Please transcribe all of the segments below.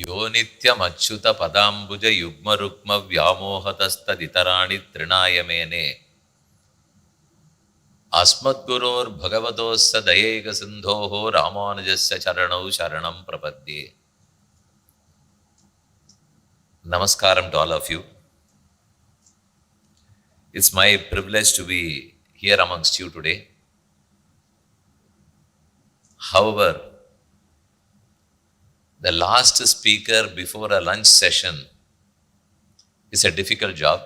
यो नित्यमच्युत पदाम्बुज युग्मरुक्म व्यामोहतस्तदितराणि तृणाय मेने अस्मद्गुरोर्भगवतोऽस्य दयैकसिन्धोः रामानुजस्य चरणौ शरणं प्रपद्ये. Namaskaram to all of you. It's my privilege to be here amongst you today. However, the last speaker before a lunch session is a difficult job.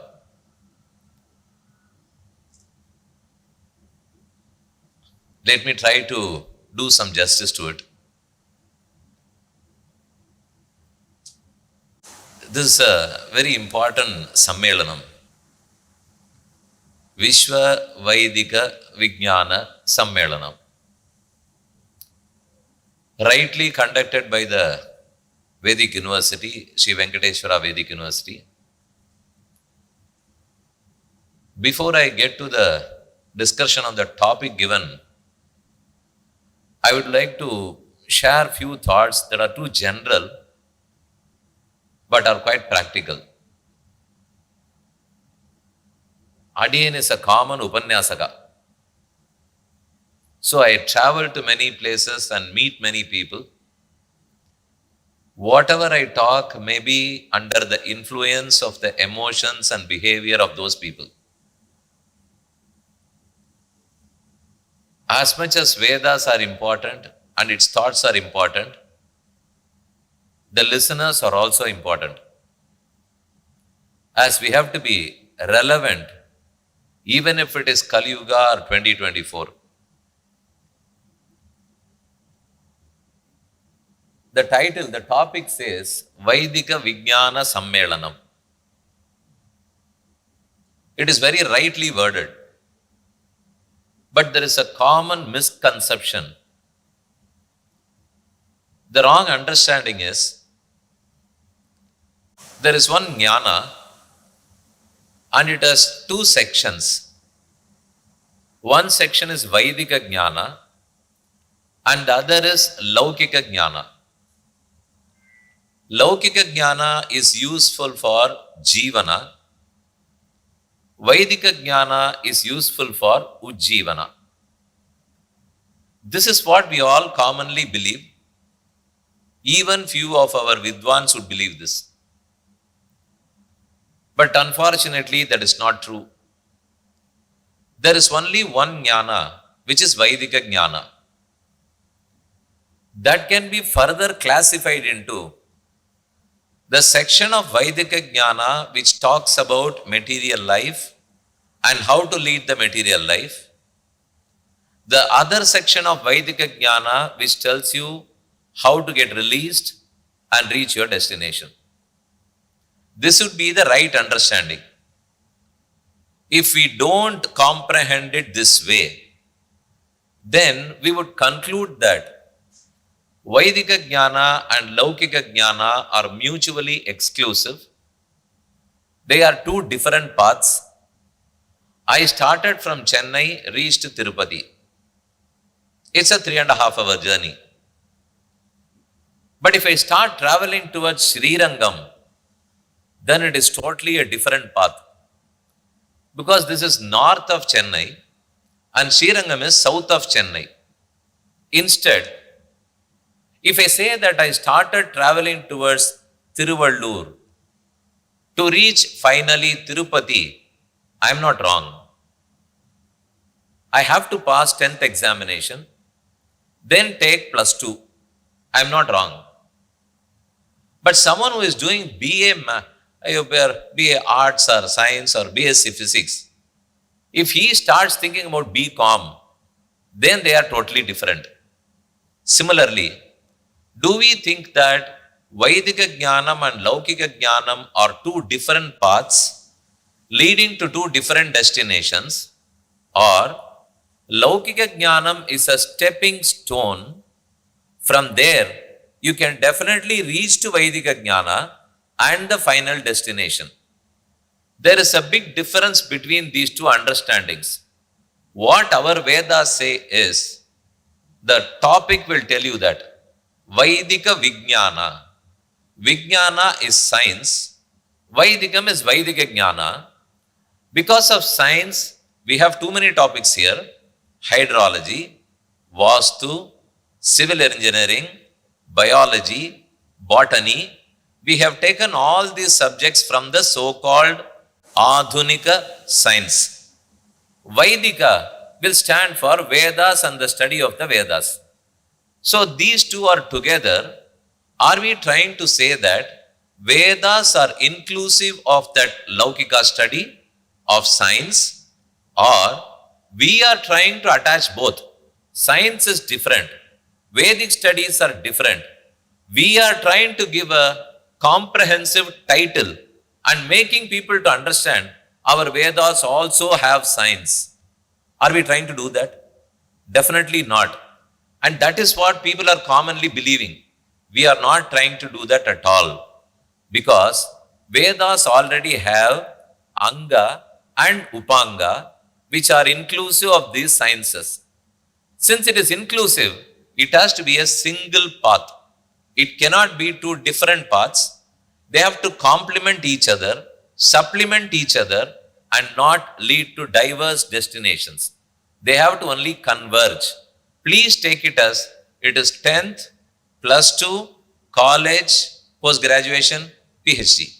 Let me try to do some justice to it. This is a very important Sammelanam. Vaidika Vijnana Sammelanam. Rightly conducted by the Vedic University, Sri Venkateswara Vedic University. Before I get to the discussion on the topic given, I would like to share few thoughts that are too general but are quite practical. Adiyan is a common Upanyasaka. So I travel to many places and meet many people. Whatever I talk may be under the influence of the emotions and behavior of those people. As much as Vedas are important and its thoughts are important, the listeners are also important. As we have to be relevant, even if it is Kali Yuga or 2024. The title, the topic says, Vaidika Vijnana Sammelanam. It is very rightly worded. But there is a common misconception. The wrong understanding is, there is one jnana and it has two sections. One section is Vaidika Jnana and the other is Laukika Jnana. Laukika Jnana is useful for Jivana. Vaidika Jnana is useful for Ujjivana. This is what we all commonly believe. Even few of our Vidwans would believe this. But unfortunately, that is not true. There is only one Jnana, which is Vaidika Jnana. That can be further classified into the section of Vaidika Jnana which talks about material life and how to lead the material life. The other section of Vaidika Jnana which tells you how to get released and reach your destination. This would be the right understanding. If we don't comprehend it this way, then we would conclude that Vaidika Jnana and Laukika Jnana are mutually exclusive. They are two different paths. I started from Chennai, reached Tirupati. It's a 3.5 hour journey. But if I start traveling towards SRIRANGAM, then it is totally a different path. Because this is north of Chennai and SRIRANGAM is south of Chennai. Instead, if I say that I started traveling towards Tiruvallur to reach finally Tirupati, I am not wrong. I have to pass 10th examination, then take +2. I am not wrong. But someone who is doing BA Arts or Science or BSc Physics, if he starts thinking about BCom, then they are totally different. Similarly, do we think that Vaidika Jnanam and Laukika Jnanam are two different paths leading to two different destinations, or Laukika Jnanam is a stepping stone? From there, you can definitely reach to Vaidika Jnana and the final destination. There is a big difference between these two understandings. What our Vedas say is, the topic will tell you that Vaidika Vijnana Vijnana is science, Vaidikam is Vaidika Jnana. Because of science, we have too many topics here: hydrology, Vastu, civil engineering, biology, botany. We have taken all these subjects from the so-called Adhunika science. Vaidika will stand for Vedas and the study of the Vedas. So these two are together. Are we trying to say that Vedas are inclusive of that Laukika study of science, or we are trying to attach both? Science is different. Vedic studies are different. We are trying to give a comprehensive title and making people to understand our Vedas also have science. Are we trying to do that? Definitely not. And that is what people are commonly believing. We are not trying to do that at all, because Vedas already have Anga and Upanga, which are inclusive of these sciences. Since it is inclusive, it has to be a single path. It cannot be two different paths. They have to complement each other, supplement each other, and not lead to diverse destinations. They have to only converge. Please take it as it is 10th, plus 2, college, post-graduation, PhD.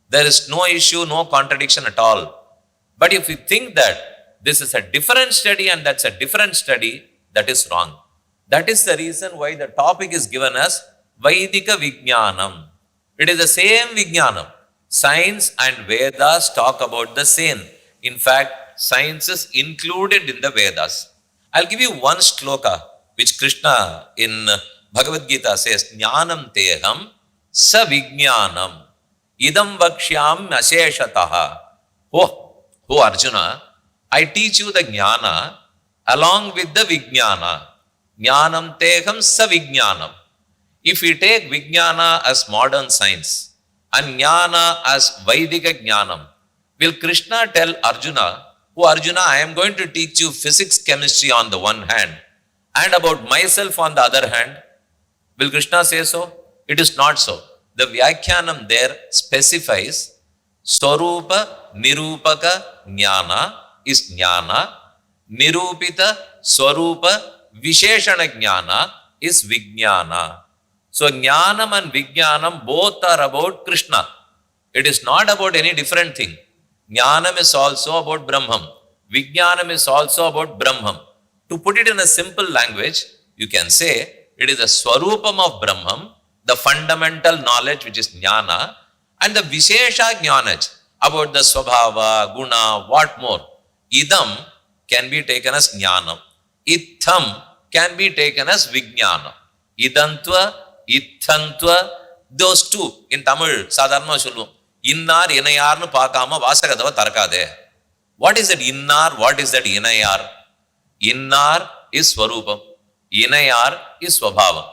There is no issue, no contradiction at all. But if you think that this is a different study and that's a different study, that is wrong. That is the reason why the topic is given as Vaidika Vijnanam. It is the same Vijnanam. Science and Vedas talk about the same. In fact, science is included in the Vedas. I'll give you one shloka which Krishna in Bhagavad Gita says, Jnanam teham sa vijnanam idam vakshyam asheshataha. Oh Arjuna, I teach you the jnana along with the vijnana. Jnanam teham sa vijnanam. If we take vijnana as modern science and jnana as Vaidika jnanam, will Krishna tell Arjuna, oh Arjuna, I am going to teach you physics, chemistry on the one hand and about myself on the other hand? Will Krishna say so? It is not so. The Vyakhyanam there specifies Swarupa Nirupaka Jnana is Jnana, Nirupita Swarupa Visheshana Jnana is Vijnana. So Jnanam and Vijnanam both are about Krishna. It is not about any different thing. Jnanam is also about Brahman. Vijnanam is also about Brahman. To put it in a simple language, you can say it is the Swarupam of Brahman, the fundamental knowledge which is Jnana, and the Vishesha Jnanaj about the Swabhava, Guna, what more. Idam can be taken as Jnanam. Itham can be taken as Vijnanam. Idantva, Ithantva, those two in Tamil, Sadharma Shulvam. Innar, Inayarnu Pakama, Vasagadava Tarakade. What is that Innar? What is that Inayar? Innar is Swarupam. Inayar is Swabhavam.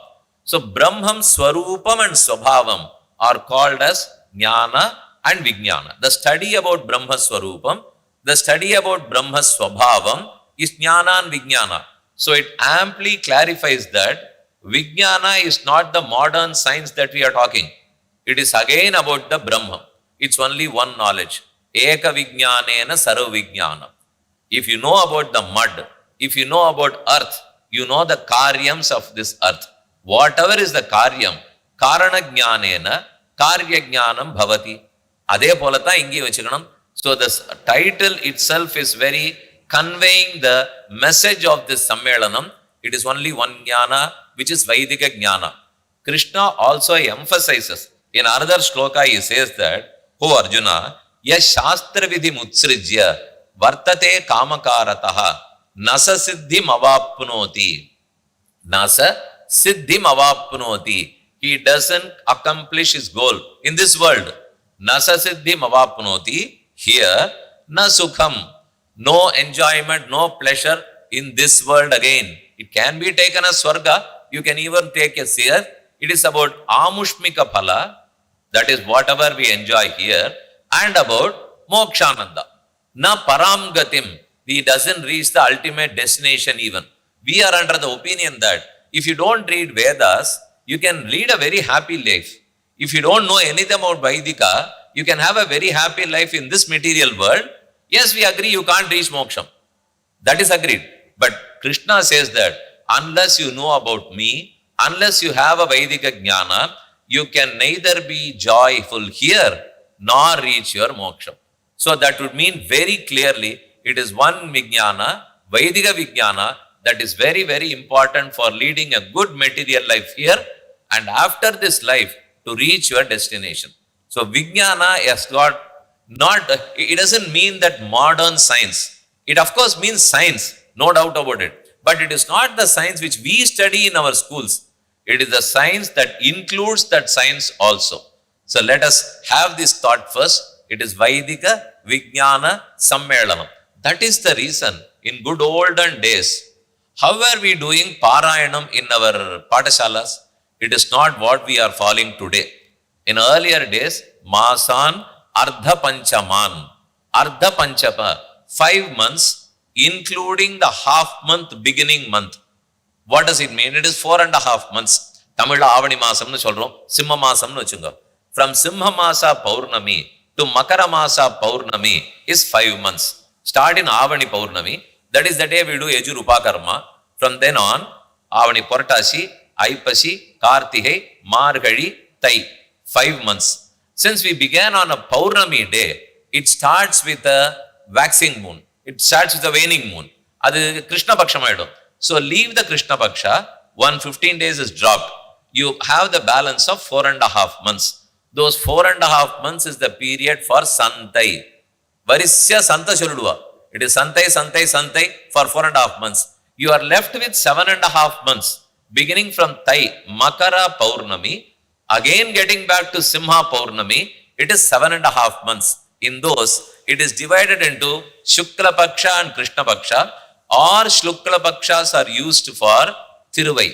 So Brahman, Swarupam and Swabhavam are called as Jnana and Vijnana. The study about Brahma Swarupam, the study about Brahma Swabhavam is Jnana and Vijnana. So it amply clarifies that Vijnana is not the modern science that we are talking. It is again about the Brahma. It's only one knowledge. Eka Vijnanena Sarva Vijnana. If you know about the mud, if you know about earth, you know the karyams of this earth. Whatever is the karyam, Karana Jnanena, Karya Jnanam Bhavati. Ade polatha ingi vechikanam. So this title itself is very conveying the message of this Sammelanam. It is only one Jnana, which is Vaidika Jnana. Krishna also emphasizes. In another shloka he says that, oh Arjuna, yash shastra vidhi mutsrijya vartate kamakarataha nasa siddhim avapnoti. Nasa siddhim avapnoti. He doesn't accomplish his goal in this world. Nasa siddhim avapnoti. Here, na sukham. No enjoyment, no pleasure in this world again. It can be taken as Swarga. You can even take a seer. It is about Amushmika Phala. That is whatever we enjoy here. And about Mokshananda. Na Param Gatim. He doesn't reach the ultimate destination even. We are under the opinion that if you don't read Vedas, you can lead a very happy life. If you don't know anything about Vaidika, you can have a very happy life in this material world. Yes, we agree you can't reach moksham. That is agreed. But Krishna says that unless you know about me, unless you have a Vaidika Jnana, you can neither be joyful here nor reach your moksha. So that would mean very clearly it is one Vijnana, Vaidika Vijnana, that is very, very important for leading a good material life here and after this life to reach your destination. So Vijnana has got not, it doesn't mean that modern science. It of course means science, no doubt about it. But it is not the science which we study in our schools. It is the science that includes that science also. So let us have this thought first. It is Vaidika Vijnana Sammelanam. That is the reason in good olden days, how were we doing Parayanam in our Patashalas? It is not what we are following today. In earlier days, Masan Ardha Panchaman, Ardha Panchapa, 5 months, including the half month, beginning month. What does it mean? It is 4.5 months. Tamil Avani Masam nu solrom, Simha Masam nu vechunga. From Simha Masa Paurnami to Makara Masa Paurnami is 5 months. Start in Avani Paurnami, that is the day we do Yajur Upakarma. From then on, Avani Portashi, Aipasi, Kartihai, Margadi, Tai, 5 months. Since we began on a Paurnami day, it starts with a waxing moon. It starts with a waning moon. Adu Krishna Paksha maidum. So leave the Krishna Paksha, 115 days is dropped. You have the balance of 4.5 months. Those 4.5 months is the period for Santai. Varisya Santa Shuruduva. It is Santai, Santai, Santai for 4.5 months. You are left with 7.5 months. Beginning from Tai, Makara Paurnami, again getting back to Simha Paurnami, it is 7.5 months. In those, it is divided into Shukla Paksha and Krishna Paksha, or Shukla Pakshas are used for Tiruvai,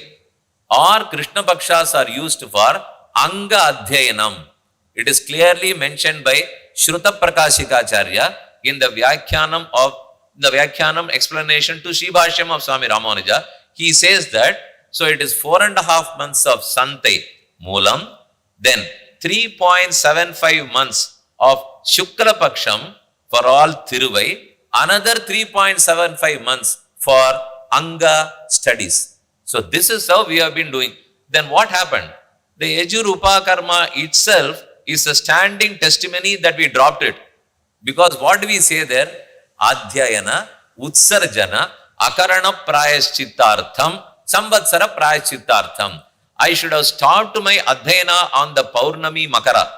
or Krishna Pakshas are used for Anga Adhyayanam. It is clearly mentioned by Shruta Prakashikacharya in the Vyakhyanam explanation to Shibhashyam of Swami Ramanuja. He says that, so it is 4.5 months of Santai Moolam, then 3.75 months of Shukla Paksham for all Tiruvai, another 3.75 months for Anga studies. So this is how we have been doing. Then what happened? The Yajur Upakarma itself is a standing testimony that we dropped it. Because what do we say there? Adhyayana, Utsarjana, Akarana Prayashchittartham, Samvatsara Prayashchittartham. I should have stopped my Adhyayana on the Paurnami Makara.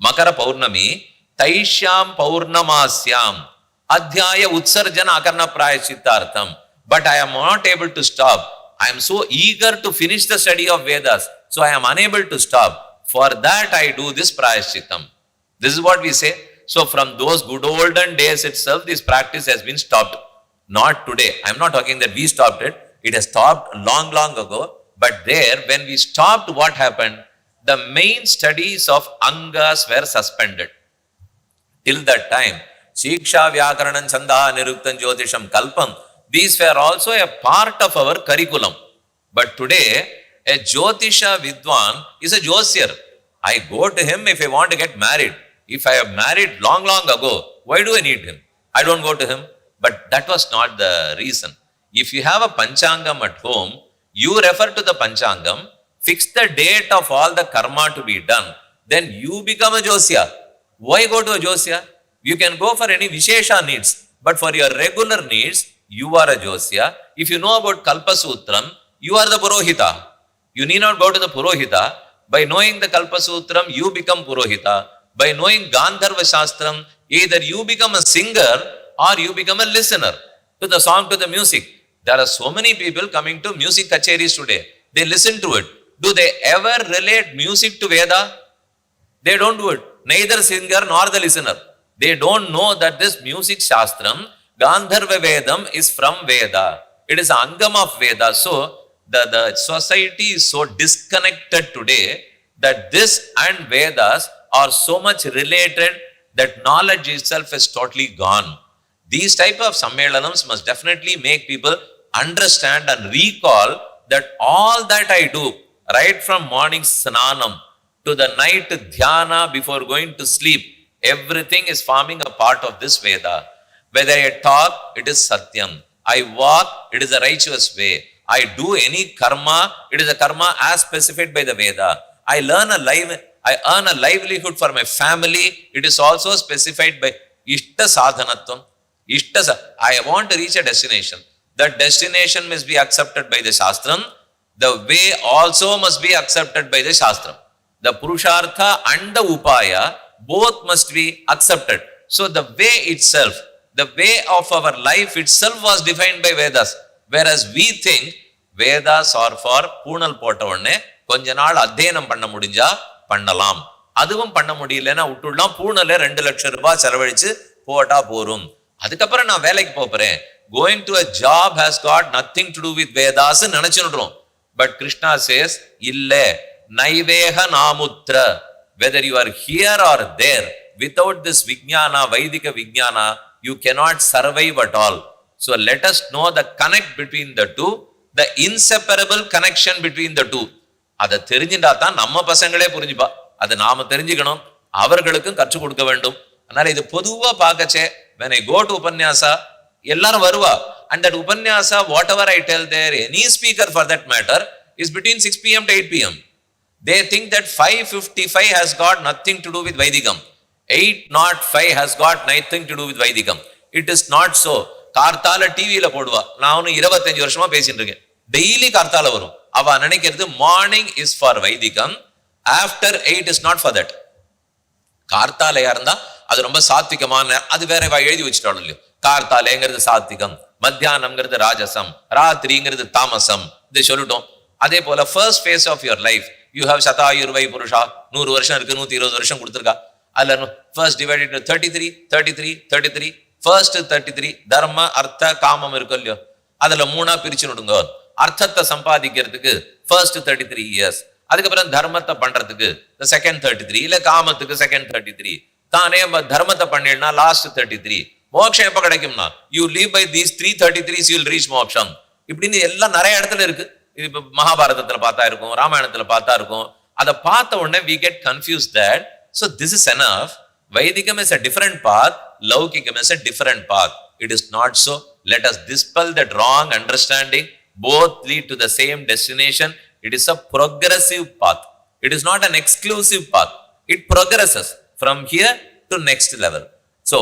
Makara Paurnami, Taishyam Paurnamasyam, Adhyaya Utsarjana Akarana Prayashchittartham. But I am not able to stop. I am so eager to finish the study of Vedas. So I am unable to stop. For that I do this Prayashchittam. This is what we say. So from those good olden days itself, this practice has been stopped. Not today. I am not talking that we stopped it. It has stopped long, long ago. But there, when we stopped, what happened? The main studies of Angas were suspended. Till that time, Shiksha, Vyakaranam, Chanda, Niruktan, Jyotisham, Kalpam, these were also a part of our curriculum. But today, a Jyotisha Vidwan is a Josir. I go to him if I want to get married. If I have married long, long ago, why do I need him? I don't go to him. But that was not the reason. If you have a Panchangam at home, you refer to the Panchangam, fix the date of all the karma to be done, then you become a Josya. Why go to a Josya? You can go for any Vishesha needs, but for your regular needs, you are a Josya. If you know about Kalpa Sutram, you are the Purohita. You need not go to the Purohita. By knowing the Kalpa Sutram, you become Purohita. By knowing Gandharva Shastram, either you become a singer or you become a listener to the song, to the music. There are so many people coming to music kacheris today. They listen to it. Do they ever relate music to Veda? They don't do it. Neither singer nor the listener. They don't know that this music Shastram, Gandharva Vedam, is from Veda. It is Angam of Veda. So, the society is so disconnected today that this and Vedas are so much related that knowledge itself is totally gone. These type of Sammelanams must definitely make people understand and recall that all that I do, right from morning Snanam to the night dhyana before going to sleep, everything is forming a part of this Veda. Whether I talk, it is Satyam. I walk, it is a righteous way. I do any karma, it is a karma as specified by the Veda. I earn a livelihood for my family, it is also specified by Ishta Sadhanatvam. I want to reach a destination. That destination must be accepted by the Shastram. The way also must be accepted by the Shastram. The Purushartha and the Upaya both must be accepted. So the way itself, the way of our life itself was defined by Vedas. Whereas we think Vedas are for Poonal Pottavanne, கொஞ்ச நாள் அத்தியனம் பண்ண முடிஞ்சா பண்ணலாம். அதுவும் பண்ண முடியலன்னா விட்டுடலாம். பூனல 2 லட்சம் ரூபாய் செலவழிச்சு போட்டா போரும். அதுக்கப்புறம் நான் வேலைக்கு போறேன். Going to a job has got nothing to do with Vedas நினைச்சுடுறோம். But Krishna says, இல்ல, நைவேக நாமுத்ர. Whether you are here or there, without this Vijnana, Vaidika Vijnana, you cannot survive at all. So let us know the connect between the two, the inseparable connection between the two. அதை தெரிஞ்சுட்டா தான் நம்ம பசங்களே புரிஞ்சுப்பா. அதை நாம தெரிஞ்சுக்கணும், அவர்களுக்கும் கற்றுக் கொடுக்க வேண்டும். அதனால இது பொதுவா பார்க்கச்சே, when I go to Upanyasa, எல்லாரும் வருவா. And that Upanyasa, whatever I tell there, any speaker for that matter, is between 6 p.m. to 8 p.m. They think that 5:55 has got nothing to do with Vaidikam. 8:05 has got nothing to do with Vaidikam. It is not so. கார்த்தால டிவியில போடுவா. நான் 25 வருஷமா பேசிட்டு இருக்கேன். Daily கார்த்தால வரும். அவ நினைக்கிறது மார்னிங் இஸ் ஃபார் வைதிகம், after 8 is not for that. கார்த்தாலையா இருந்தா அது ரொம்ப சாத்விகமான, அது வேற எழுதி வச்சுட்டாலும் இல்லையோ. கார்த்தாலேங்கிறது சாத்விகம், மத்தியானம்ங்கிறது ராஜசம், ராத்திரிங்கிறது தாமசம், இதை சொல்லிட்டோம். அதே போல first phase of your life, you have சதாயுர்வை புருஷா, 100 வருஷம் இருக்கு, 120 வருஷம் கொடுத்துருக்கா. அதுல ஃபர்ஸ்ட் டிவைடட் 33 33 33, ஃபர்ஸ்ட் 33 தர்ம அர்த்த காமம் இருக்கும் இல்லையோ, அதுல 3ஆ பிரிச்சு விடுங்க. அர்த்தத்தை சம்பாதிக்கிறதுக்கு ஃபர்ஸ்ட் 33 இயர்ஸ், அதுக்கப்புறம் தர்மத்தை பண்றதுக்கு செகண்ட் 33, இல்ல காமத்துக்கு செகண்ட் 33, தானே தர்மத்தை பண்ணிடனா லாஸ்ட் 33. மோட்சம் எப்ப கிடைக்கும்னா, you leave by these 333s you will reach மோட்சம். இப்படின்னு எல்லாம் நிறைய இடத்துல இருக்கு. இது மகாபாரதத்துல பார்த்தா இருக்கும், ராமாயணத்துல பார்த்தா இருக்கும். அதை பார்த்த உடனே we get confused that so this is enough. Vaidikam is a different path, Laukikam is a different path. It is not so. Let us dispel that wrong understanding. Both lead to the same destination. It is a progressive path. It is not an exclusive path. It progresses from here to next level. So,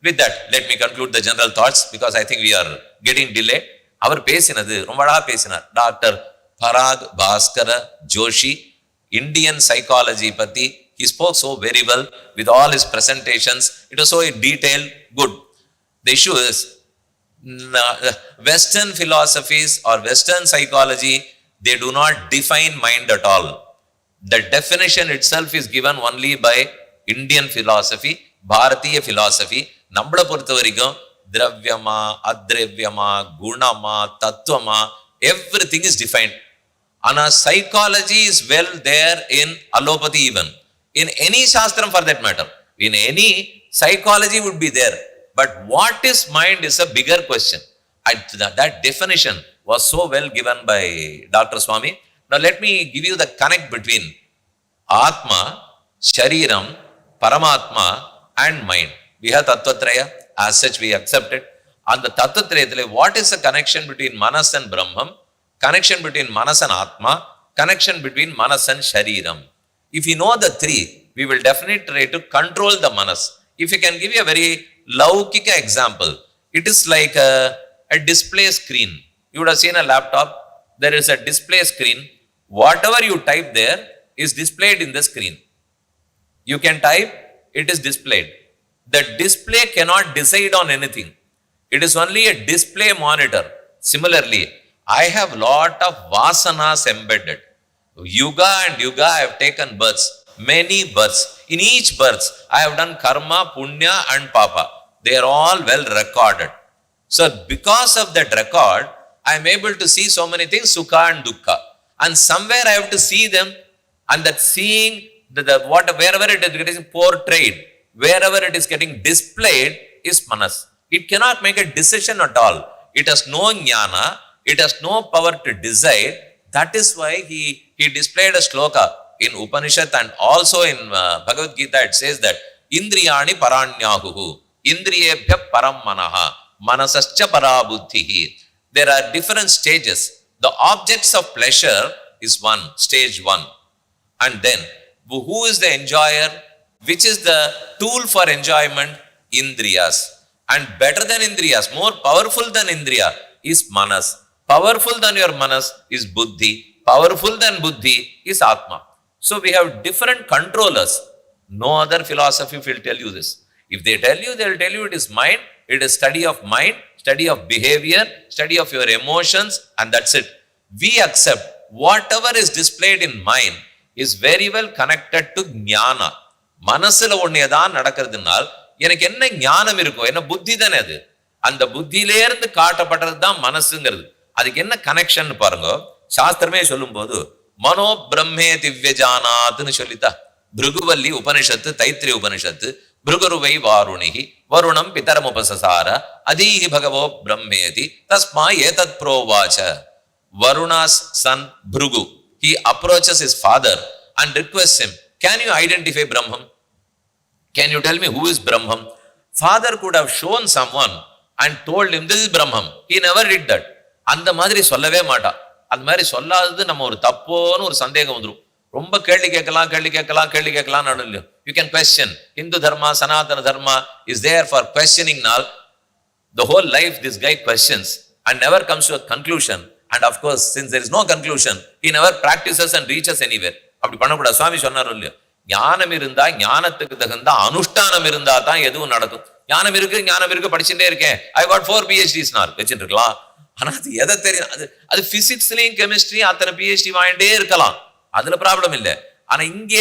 with that, let me conclude the general thoughts because I think we are getting delayed. அவர் பேசினது ரொம்ப அழகா பேசினார். Doctor பராக் Bhaskara Joshi, Indian psychology பத்தி he spoke so very well with all his presentations. It was so detailed, good. The issue is Western philosophies or Western psychology, they do not define mind at all. The definition itself is given only by Indian philosophy, Bharatiya philosophy. நம்மளை பொறுத்த வரைக்கும் திரவியமா, அத்ரவியமா, குணமா, தத்துவமா, everything is defined. Ana psychology is well there in allopathy even. In any shastram for that matter. In any psychology would be there. But what is mind is a bigger question. That definition was so well given by Dr. Swami. Now let me give you the connect between Atma, Shariram, Paramatma and mind. We have Tattvatraya, as such we accept it. And the Tattvatraya, what is the connection between Manas and Brahman, connection between Manas and Atma, connection between Manas and Shariram. If you know the three, we will definitely try to control the Manas. If you can give you a very Laukika example, it is like a display screen. You would have seen a laptop, there is a display screen. Whatever you type there is displayed in the screen. You can type, it is displayed. The display cannot decide on anything. It is only a display monitor. Similarly, I have lot of vasanas embedded. Yuga and yuga I have taken births, many births. In each birth, I have done karma, punya and papa. They are all well recorded. So because of that record, I am able to see so many things, sukha and dukkha. And somewhere I have to see them, and that seeing, wherever it is getting portrayed, wherever it is getting displayed is manas. It cannot make a decision at all. It has no jnana, it has no power to decide. That is why he displayed a shloka. in Upanishad and also in Bhagavad Gita it says that Indriyani Paranyahuhu, Indriyebhya Param Manaha, Manasascha Parabuddhihi. There are different stages. The objects of pleasure is one, stage one. And then, who is the enjoyer? Which is the tool for enjoyment? Indriyas. And better than Indriyas, more powerful than Indriya is Manas. Powerful than your Manas is Buddhi. Powerful than Buddhi is Atma. So we have different controllers. No other philosophy will tell you this. If they tell you, they will tell you it is mind, it is study of mind, study of behavior, study of your emotions, and that's it. We accept whatever is displayed in mind is very well connected to ஞானா. மனசுல ஒன்னேதான் நடக்கிறதுனால் எனக்கு என்ன ஞானம் இருக்கும், என்ன புத்தி தானே அது. அந்த புத்தியிலேருந்து காட்டப்படுறது தான் மனசுங்கிறது. அதுக்கு என்ன கனெக்ஷன் பாருங்க. சாஸ்திரமே சொல்லும் போது மனோ பிரம்மே திவ்யஜானாத்னு சொல்லித்தா. பிருகுவல்லி உபனிஷத்து, தைத்திரி உபனிஷத்து, பிருகுருவை வாருணிகி வருணம் பிதரமுபசசார அதீஹி பகவோ பிரம்மேதி தஸ்மா ஏதத் ப்ரோவாச்ச. Varuna's son Bhrugu, he approaches his father and requests him, can you identify Brahman? Can you tell me who is Brahman? Father could have shown someone and told him this is Brahman. He never did that. அந்த மாதிரி சொல்லவே மாட்டா. அந்த மாதிரி சொல்லாதது நம்ம ஒரு தப்போன்னு ஒரு சந்தேகம் வந்துடும். ரொம்ப கேள்வி கேட்கலாம் நடுவில். You can question. Hindu dharma, Sanatana dharma is there for questioning now. The whole life this guy questions and never comes to a conclusion. And of course, since there is no conclusion, he never practices and reaches anywhere. அப்படி பண்ணக்கூடாது. சுவாமி சொன்னார் இல்லையோ, ஞானம் இருந்தா ஞானத்துக்கு தகுந்த அனுஷ்டானம் இருந்தா தான் எதுவும் நடக்கும். ஞானம் இருக்கு படிச்சுட்டே இருக்கேன், I got 4 PhDs வச்சுட்டு இருக்கலாம். ஆனா அது எதை தெரியும், அது பிசிக்ஸ்லயும் கெமிஸ்ட்ரியும் அத்தனை PhD வாங்கிட்டே இருக்கலாம், அதுல ப்ராப்ளம் இல்லை. ஆனா இங்க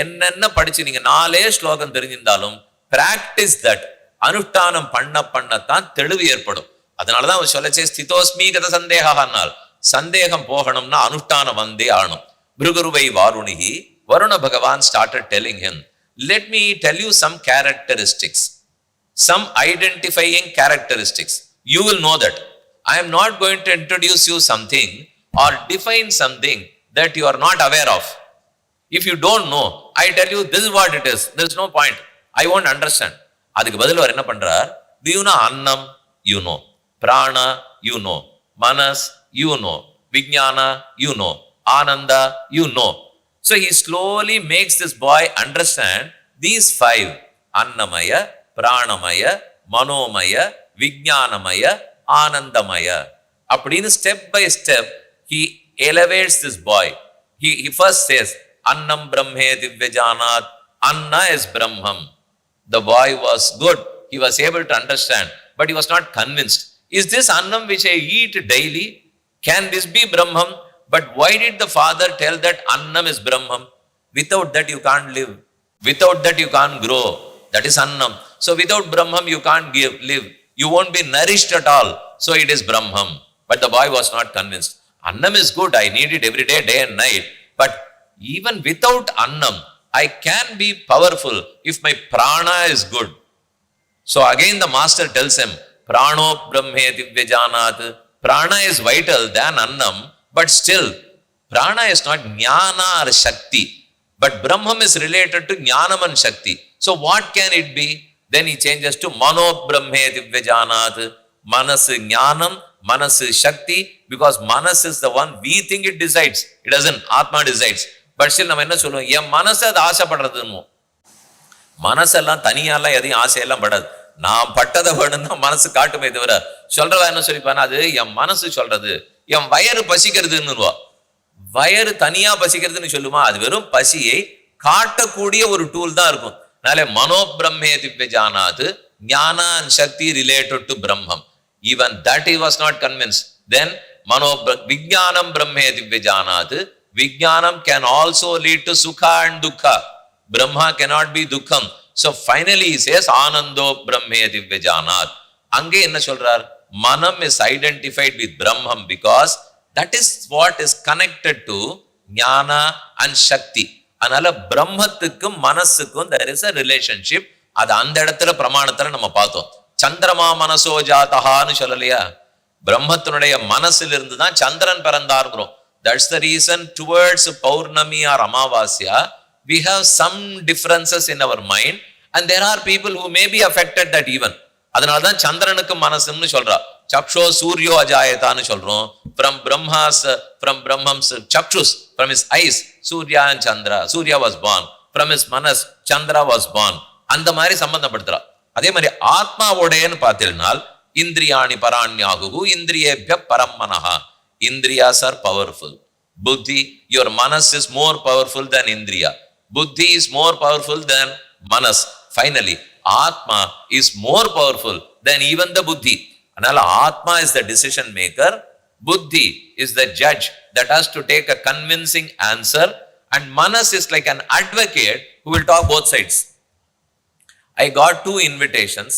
என்னென்ன படிச்சு நீங்க 4 ஸ்லோகம் தெரிஞ்சிருந்தாலும் பிராக்டிஸ் தட், அனுஷ்டானம் பண்ணத்தான் தெளிவு ஏற்படும். அதனாலதான் அவர் சொல்லச்சே ஸ்திதோஸ்மி கத சந்தேகனால், சந்தேகம் போகணும்னா அனுஷ்டானம் வந்தே ஆகணும். பிருகுருவை வாருணிகி, Varuna Bhagavan started telling him, let me tell you some characteristics, some identifying characteristics. You will know that. I am not going to introduce you something or define something that you are not aware of. If you don't know, I tell you this is what it is. There is no point. I won't understand. அதுக்கு பதில் அவர் என்ன பண்றார்? Do you know Annam? You know. Prana? You know. Manas? You know. Vijnana? You know. Ananda? You know. So he slowly makes this boy understand these 5. Annamaya, Pranamaya, Manomaya, Vijnanamaya, Anandamaya. அப்படின்னு step by step he elevates this boy. He first says, Annam Brahme Divyajanat. Anna is Brahman. The boy was good. He was able to understand, but he was not convinced. Is this Annam which I eat daily? Can this be Brahman? But why did the father tell that Annam is Brahman? Without that you can't live. Without that you can't grow. That is Annam. So without Brahman you can't live. You won't be nourished at all. So it is Brahman. But the boy was not convinced. Annam is good. I need it every day and night. But even without Annam, I can be powerful if my prana is good. So again the master tells him, Prano Brahme Divyajanat. Prana is vital than Annam. But still, prana is not jnana or shakti. But Brahman is related to jnanam and shakti. So what can it be? Then he changes to mano brahme divyajanat. Manas jnanam, manas shakti. Because manas is the one we think it decides. It doesn't. Atma decides. But still, நம்ம என்ன சொல்லுவோம்? என் மனசு அது ஆசைப்படுறதுன்னு. மனசெல்லாம் தனியாலாம் எதையும் ஆசையெல்லாம் படாது. நான் பட்டதை வேணும்னா மனசு காட்டுமே தவிர, சொல்றதா என்ன சொல்லிப்பானா, அது என் மனசு சொல்றது. என் வயறு பசிக்கிறதுன்னு, வயறு தனியா பசிக்கிறதுன்னு சொல்லுமா, அது வெறும் பசியை காட்டக்கூடிய ஒரு டூல் தான் இருக்கும். அதனால மனோ பிரம்மே திவ்யஜானாத், ஞானா and Sakthi related to Brahman. Even that he was not convinced. Then mano vijnanam brahme divyajanaat. Vijnanam can also lead to sukha and dukkha. Brahma cannot be dukkam. So finally he says Anando Brahme Divyajanaat. Ange enna solrar? Manam is identified with Brahman because that is what is connected to Jnana and Shakti. Anala Brahmathukkum Manasukkum there is a relationship. அது அந்த இடத்துல பிரமாணத்துல நம்ம பார்த்தோம். சந்திரமா மனசோ ஜாதஹான்னு சொல்லலையா? பிரம்மத்தினுடைய மனசிலிருந்து தான் சந்திரன் பிறந்தாருங்கிறோம். That's the reason towards Paurnami or Amavasya, we have some differences in our mind, and there are people who may be affected that even. அதனால்தான் சந்திரனுக்கு மனசுன்னு சொல்றா. சக்ஷோ சூர்யோ அஜாயதான்னு சொல்றோம். From Brahm's chakshus, from his eyes, Surya and Chandra, Surya was born. From his manas, Chandra was born. அந்த மாதிரி சம்பந்தப்படுத்துறா. அதே மாதிரி ஆத்மாவோடையன்னு பார்த்தீங்கன்னால் இந்திரியாணி பராண்யாகு இந்திரியேபிய பரம்மனஹா. Indriyas are powerful. Buddhi, your manas is more powerful than Indriya. Buddhi is more powerful than manas. Finally, Atma is more powerful than even the Buddhi. Anala Atma is the decision maker. Buddhi is the judge that has to take a convincing answer. And manas is like an advocate who will talk both sides. I got 2 invitations.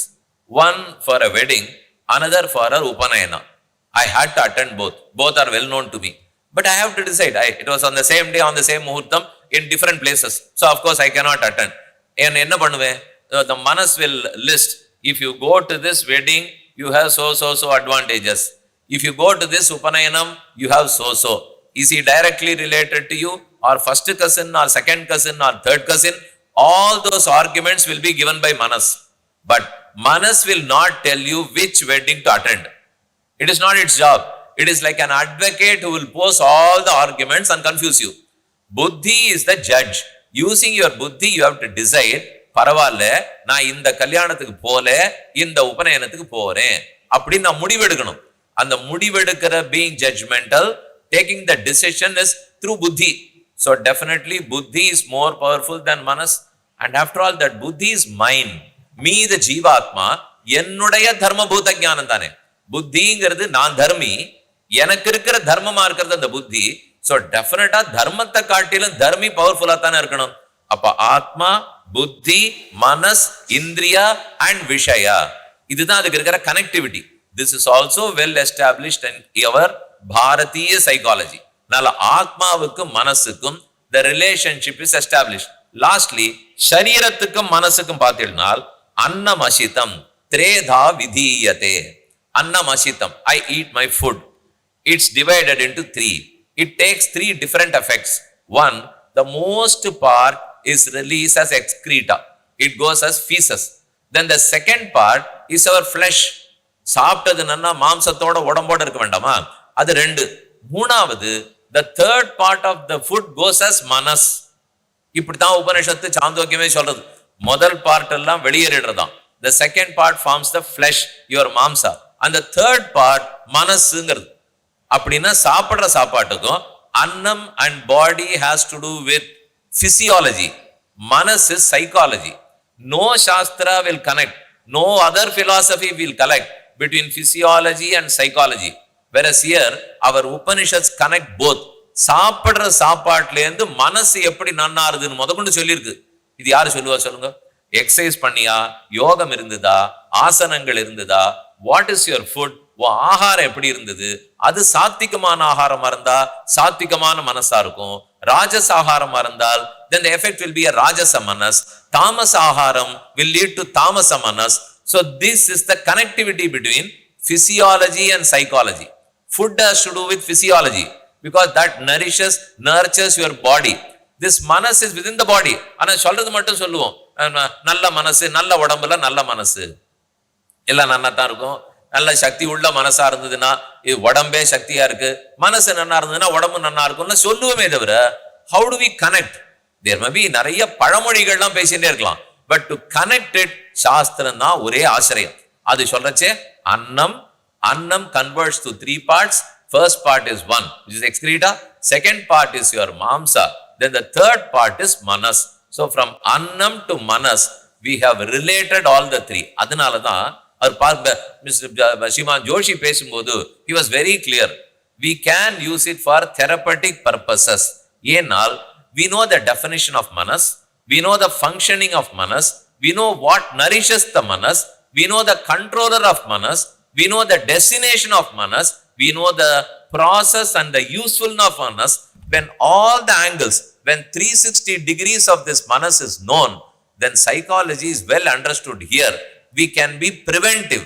One for a wedding, another for a Upanayana. I had to attend both. Both are well known to me. But I have to decide. It was on the same day, on the same muhurtam, in different places. So of course I cannot attend. And enna பண்ணுவேன்? The manas will list. If you go to this wedding, you have so advantages. If you go to this Upanayanam, you have so. Is he directly related to you? Or first cousin, or second cousin, or third cousin? All those arguments will be given by manas. But manas will not tell you which wedding to attend. It is not its job. It is like an advocate who will pose all the arguments and confuse you. Buddhi is the judge. Using your buddhi, you have to decide, பரவாயில்ல, நான் இந்த கல்யாணத்துக்கு போல, இந்த உபநயனத்துக்கு போறேன் அப்படி நான் முடிவெடுக்கணும். அந்த முடிவெடுக்கிற being judgmental, taking the decision is through buddhi. So definitely buddhi is more powerful than manas. And after all, that buddhi is mine. Me the ஜீவாத்மா, என்னுடைய தர்மபூத ஞானம் தானே. புத்திங்கிறது நான் தர்மி, எனக்கு இருக்கிற தர்மமா இருக்கிறது அந்த புத்தி. சோ டெஃபினட்டா தர்மத்தை காட்டிலும் தர்மி பவர்ஃபுல்லா தானே இருக்கணும். அப்ப ஆத்மா, புத்தி, மனஸ், இந்திரியா அண்ட் விஷயா, இதுதான் அதுக்கு இருக்கிற connectivity. This is also well established in our Bharatiya psychology. அதனால ஆத்மாவுக்கும் மனசுக்கும் the relationship is established. Lastly, சரீரத்துக்கும் மனசுக்கும் பார்த்தீங்கன்னா அன்னமசிதம் Treta விதீயதே. Annamasitam, I eat my food. It's divided into 3. It takes 3 different effects. One, the most part is released as excreta. It goes as feces. Then the second part is our flesh. சாப்பிட்டது நன்னா மாம்சத்தோட உடம்போட இருக்க வேண்டாமா, அது 2. மூணாவது, the third part of the food goes as manas. இப்படித்தான் உபனிஷத்து சாந்தோக்கியமே சொல்றது. முதல் பார்ட் எல்லாம் வெளியேறிடுறதாம். The second part forms the flesh, your mamsa. And the third part மனசுங்கிறது. அப்படின்னா சாப்பிடுற சாப்பாட்டுக்கும் அன்னம் and body has to do with physiology. Manas is psychology. No shastra will connect, no other philosophy will connect between physiology and psychology. Whereas here our Upanishads connect both. சாப்பிடுற சாப்பாட்டுலேருந்து மனசு எப்படி நன்னாருதுன்னு முதற்கொண்டு சொல்லியிருக்கு. இது யாரு சொல்லுவா சொல்லுங்க? எக்ஸசைஸ் பண்ணியா, யோகம் இருந்ததா, ஆசனங்கள் இருந்ததா, வாட் இஸ் யுவர் ஃபுட், ஆகாரம் எப்படி இருந்தது, அது சாத்விகமான ஆகாரமா இருந்தா சாத்விகமான மனசா இருக்கும். ராஜச ஆகாரமா இருந்தால் then the effect will be a rajasa manas. தாமச ஆகாரம் will lead to tamasa manas. So this is the connectivity between physiology and psychology. Food has to do with physiology because that nurtures your body. This manas is within the body. ஆனா சொல்றது மட்டும் சொல்லுவோம், நல்ல மனசு, நல்ல உடம்புல நல்ல மனசு எல்லாம் நன்னா தான் இருக்கும். நல்ல சக்தி உள்ள மனசா இருந்ததுன்னா இது உடம்பே சக்தியா இருக்கு, மனசு நன்னா இருந்ததுன்னா உடம்பு நன்னா இருக்கும்னு சொல்லுவோமே தவிர how do we connect? There may be நிறைய பழமொழிகள்லாம் பேசிட்டே இருக்கலாம், but to connect it சாஸ்திரம் தான் ஒரே ஆசிரியம். அது சொல்றச்சே அன்னம் converts to 3 parts. First part is 1, which is excreta. Second part is your mamsa. Then the third part is manas. So from annam to manas we have related all the 3. அதனால தான் அவர் mister ஸ்ரீமான் ஜோஷி பேசும்போது he was very clear. We can use it for therapeutic purposes. ஏனால் we know the definition of manas, we know the functioning of manas, we know what nourishes the manas, we know the controller of manas, we know the destination of manas, we know the process and the usefulness of manas. When all the angles, when 360 degrees of this manas is known, then psychology is well understood here. We can be preventive.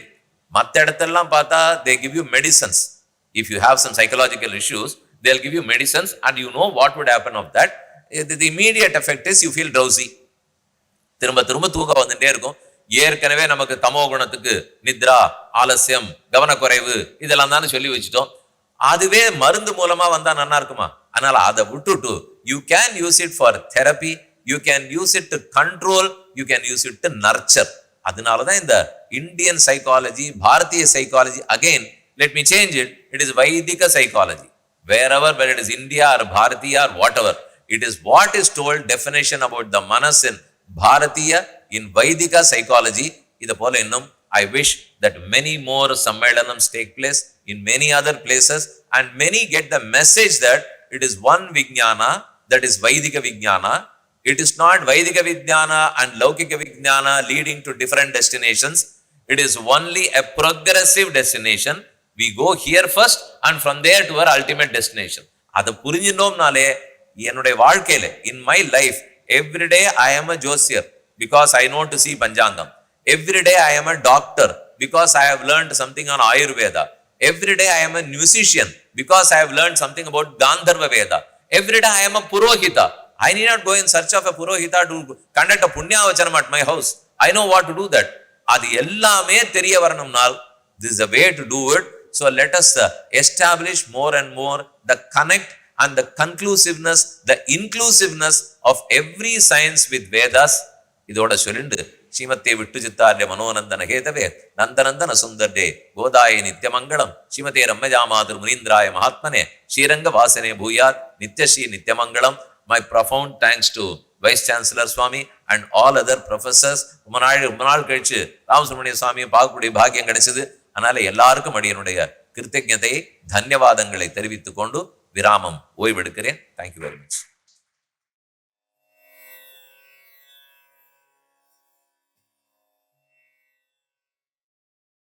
மற்ற இடத்தெல்லாம் பார்த்தா they give you medicines. If you have some psychological issues, they'll give you medicines and you know what would happen of that. The immediate effect is you feel drowsy. திரும்ப திரும்ப தூக்கம் வந்துட்டே இருக்கும். ஏற்கனவே நமக்கு தமோ குணத்துக்கு நித்ரா, ஆலசியம், கவனக்குறைவு இதெல்லாம் தானே சொல்லி வச்சுட்டோம். அதுவே மருந்து மூலமா வந்தா நல்லா இருக்குமா? அதனால அதை விட்டுட்டு you can use it for therapy, you can use it to control, you can use it to nurture. அதனாலதான் இந்த Indian psychology, Bharatiya psychology, again let me change it, it is Vaidika psychology. Wherever, whether it is India or Bharatiya or whatever, it is what is told definition about the manas in Bharatiya, in Vaidika psychology. இத போல இன்னும் I wish that many more sammelanams take place in many other places and many get the message that it is one Vijnana, that is Vaidika Vijnana. It is not Vaidika Vijnana and Laukika Vijnana leading to different destinations. It is only a progressive destination. We go here first and from there to our ultimate destination. அது புரிஞ்சினோம்னாலே என்னுடைய வாழ்க்கையில in my life every day I am a josier because I know to see Panjangam. Every day I am a doctor because I have learned something on Ayurveda. Every day I am a musician because I have learned something about Gandharva Veda. Every day I am a Purohita. I need not go in search of a Purohita to conduct a Punyavachanam at my house. I know what to do that. அது எல்லாமே தெரிய வரணும்னால் this is a way to do it. So let us establish more and more the connect and the conclusiveness, the inclusiveness of every science with Vedas. இதோட சொல்லிண்டு ஸ்ரீமத்தே விட்டு சித்தார்ய மனோநந்தன கேதவே நந்தநந்தன சுந்தர்டே கோதாய நித்யமங்கலம் ஸ்ரீமதே ரம்மஜாமாதுர் முனீந்திராய மகாத்மனே ஸ்ரீரங்க வாசனே பூயாத் Nithyasri நித்யமங்கலம். My profound thanks to Vice Chancellor Swami and all other professors. ரொம்ப நாள் கழிச்சு ராமசுப்ரமணிய சுவாமியை பார்க்கக்கூடிய பாக்கியம் கிடைச்சது. அதனால எல்லாருக்கும் அடியனுடைய கிருத்தஜ்ஞதையை, தன்யவாதங்களை தெரிவித்துக் கொண்டு விராமம் ஓய்வெடுக்கிறேன். Thank you very much.